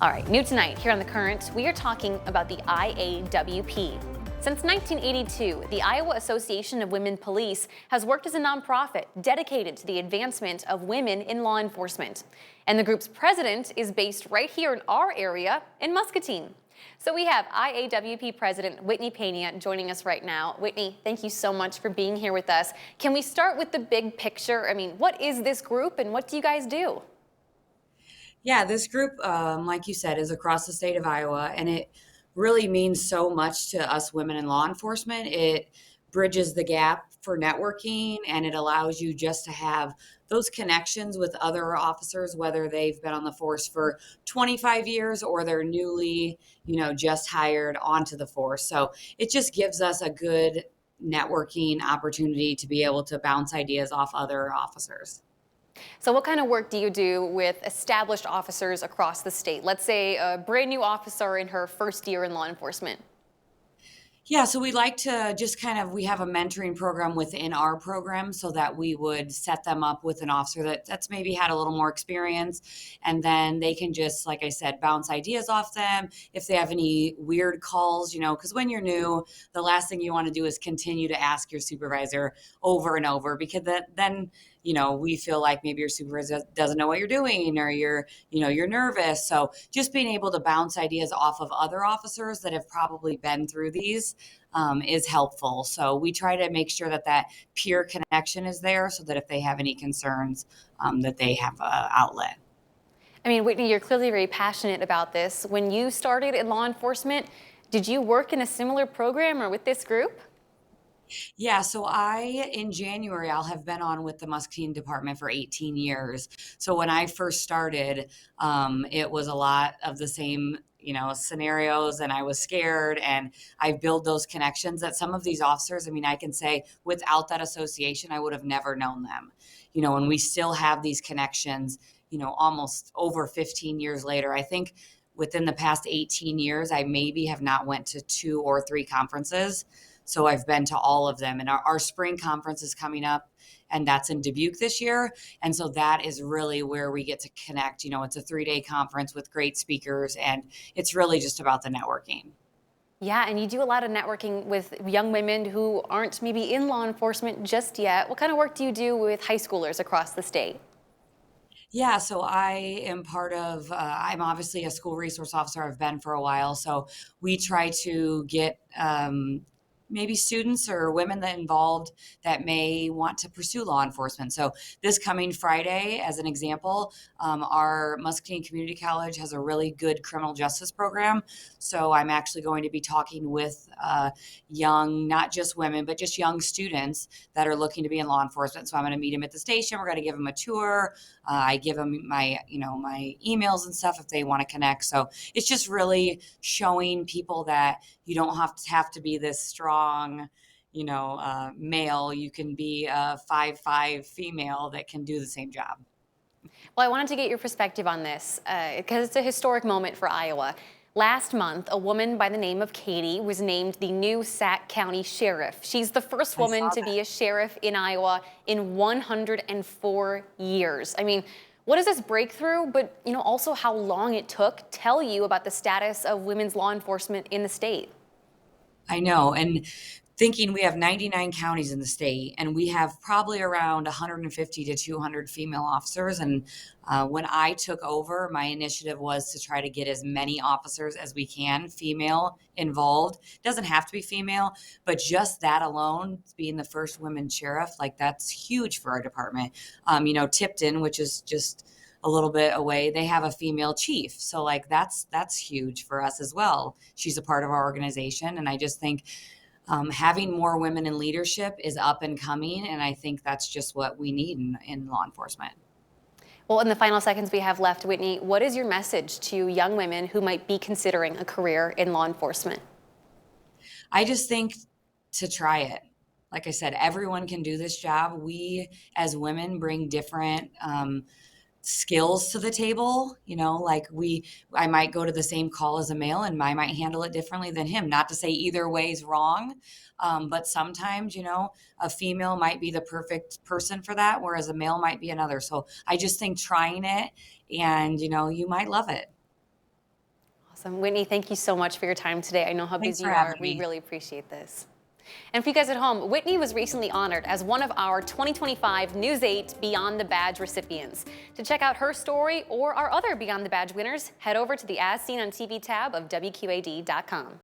All right, new tonight here on The Current, we are talking about the IAWP. Since 1982, the Iowa Association of Women Police has worked as a nonprofit dedicated to the advancement of women in law enforcement. And the group's president is based right here in our area in Muscatine. So we have IAWP President Whitni Pena joining us right now. Whitni, thank you so much for being here with us. Can we start with the big picture? I mean, what is this group and what do you guys do? Yeah, this group, like you said, is across the state of Iowa, and it really means so much to us women in law enforcement. It bridges the gap for networking, and it allows you just to have those connections with other officers, whether they've been on the force for 25 years or they're newly, just hired onto the force. So it just gives us a good networking opportunity to be able to bounce ideas off other officers. So what kind of work do you do with established officers across the state? Let's say a brand new officer in her first year in law enforcement. Yeah, so we like to just we have a mentoring program within our program so that we would set them up with an officer that's maybe had a little more experience. And then they can just, like I said, bounce ideas off them. If they have any weird calls, because when you're new, the last thing you want to do is continue to ask your supervisor over and over because then we feel like maybe your supervisor doesn't know what you're doing or you're nervous. So just being able to bounce ideas off of other officers that have probably been through these is helpful. So we try to make sure that peer connection is there so that if they have any concerns, that they have an outlet. I mean, Whitni, you're clearly very passionate about this. When you started in law enforcement, did you work in a similar program or with this group? Yeah, so in January, I'll have been on with the Muscatine department for 18 years. So when I first started, it was a lot of the same, scenarios, and I was scared. And I built those connections that some of these officers, I mean, I can say without that association, I would have never known them, and we still have these connections, almost over 15 years later. I think within the past 18 years, I maybe have not went to 2 or 3 conferences. So I've been to all of them. And our spring conference is coming up, and that's in Dubuque this year. And so that is really where we get to connect. It's a 3-day conference with great speakers, and it's really just about the networking. Yeah, and you do a lot of networking with young women who aren't maybe in law enforcement just yet. What kind of work do you do with high schoolers across the state? Yeah, so I am I'm obviously a school resource officer. I've been for a while. So we try to get maybe students or women that involved that may want to pursue law enforcement. So this coming Friday, as an example, our Muscatine Community College has a really good criminal justice program. So I'm actually going to be talking with young, not just women, but just young students that are looking to be in law enforcement. So I'm going to meet them at the station. We're going to give them a tour. I give them my emails and stuff if they want to connect. So it's just really showing people that you don't have to be this strong, male. You can be a 5'5" female that can do the same job. Well, I wanted to get your perspective on this because it's a historic moment for Iowa. Last month, a woman by the name of Katie was named the new Sac County Sheriff. She's the first I woman saw to that. be a sheriff in Iowa in 104 years. I mean, what does this breakthrough, but also how long it took, tell you about the status of women's law enforcement in the state? I know. And thinking we have 99 counties in the state, and we have probably around 150 to 200 female officers. And when I took over, my initiative was to try to get as many officers as we can, female, involved. Doesn't have to be female, but just that alone, being the first women sheriff, like that's huge for our department. Tipton, which is just a little bit away, they have a female chief. So like that's huge for us as well. She's a part of our organization, and I just think having more women in leadership is up and coming, and I think that's just what we need in law enforcement. Well, in the final seconds we have left, Whitni, what is your message to young women who might be considering a career in law enforcement? I just think to try it. Like I said, everyone can do this job. We as women bring different skills to the table. I might go to the same call as a male and I might handle it differently than him. Not to say either way is wrong, but sometimes, a female might be the perfect person for that, whereas a male might be another. So I just think trying it, and you might love it. Awesome. Whitney, thank you so much for your time today. I know how Thanks busy for you are. having We me. really appreciate this. And for you guys at home, Whitney was recently honored as one of our 2025 News 8 Beyond the Badge recipients. To check out her story or our other Beyond the Badge winners, head over to the As Seen on TV tab of WQAD.com.